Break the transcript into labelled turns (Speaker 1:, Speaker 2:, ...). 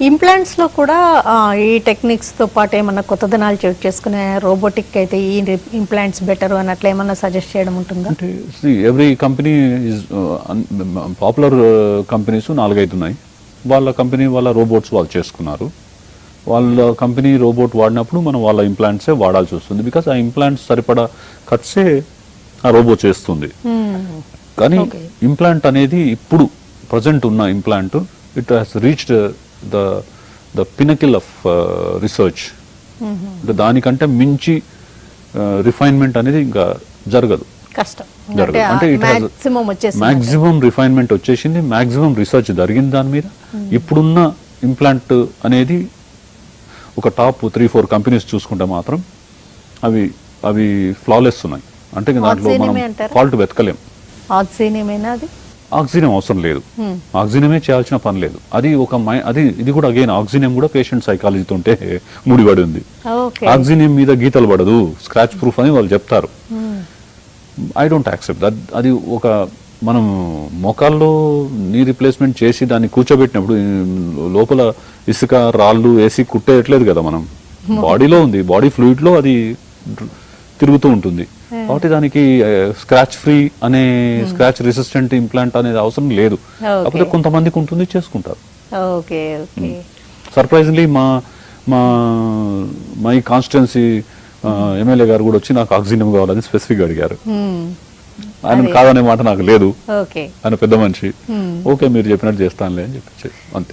Speaker 1: Implants లో కూడా ఈ టెక్నిక్స్ తో పాటు ఏమన్నా కొత్తదనాలు చోటు చేసుకునే రోబోటిక్ అయితే ఈ ఇంప్లాంట్స్ బెటర్ అని అట్లా ఏమన్నా సజెస్ట్ చేయడం ఉంటుందా?
Speaker 2: అంటే every company is popular companies 4-5 ఉన్నాయి. వాళ్ళ కంపెనీ వాళ్ళ రోబోట్స్ వాళ్ళు చేసుకున్నారు. వాళ్ళ కంపెనీ రోబోట్ వాడినప్పుడు మనం వాళ్ళ ఇంప్లాంట్సే వాడాల్సి వస్తుంది. బికాస్ ఆ ఇంప్లాంట్స్ సరిపడా ఖర్చే ఆ రోబోట్ చేస్తుంది. కానీ ఇంప్లాంట్ అనేది ఇప్పుడు ప్రజెంట్ ఉన్న implant it has reached the pinnacle of research. దానికంటే మించి రిఫైన్మెంట్ అనేది ఇంకా జరగదు,
Speaker 1: కష్టం.
Speaker 2: జరగదు. అంటే ఇట్ మాక్సిమం రిఫైన్మెంట్ వచ్చేసింది, మాక్సిమం రీసెర్చ్ జరిగింది దాని మీద. ఇప్పుడున్న ఇంప్లాంట్ అనేది ఒక టాప్ 3-4 కంపెనీస్ చూసుకుంటే మాత్రం అవి ఫ్లాలెస్ ఉన్నాయి. అంటే దాంట్లో మనం ఫాల్ట్ వెతకలేం. ఆక్సిజన్ అవసరం లేదు, ఆక్సిజనమే చేయాల్సిన పని లేదు. అది ఇది కూడా అగైన్ ఆక్సిజన్ కూడా పేషెంట్ సైకాలజీతో ఉంటే ముడిపడి ఉంది. ఆక్సిజన్ మీద గీతలు పడదు, స్క్రాచ్ ప్రూఫ్ అని వాళ్ళు చెప్తారు. I don't accept. అది ఒక మనం మోకాల్లో నీ రిప్లేస్మెంట్ చేసి దాన్ని కూర్చోబెట్టినప్పుడు లోపల ఇసుక రాళ్ళు వేసి కుట్టేయట్లేదు కదా, మనం బాడీలో ఉంది, బాడీ ఫ్లూయిడ్ లో అది తిరుగుతూ ఉంటుంది. కాబట్టి దానికి స్క్రాచ్ ఫ్రీ అనే స్క్రాచ్ రెసిస్టెంట్ ఇంప్లాంట్ అనేది అవసరం లేదు. కాకపోతే కొంతమందికి ఉంటుంది, చేసుకుంటారు. సర్ప్రైజింగ్లీ మై కాన్స్టిట్యున్సీ ఎమ్మెల్యే గారు కూడా వచ్చి నాకు ఆక్సిజన్ కావాలని స్పెసిఫిక్ అడిగారు. ఆయన కాదనే మాట నాకు లేదు, ఆయన పెద్ద మనిషి. ఓకే మీరు చెప్పినట్టు చేస్తానులే అని చెప్పి అంతే.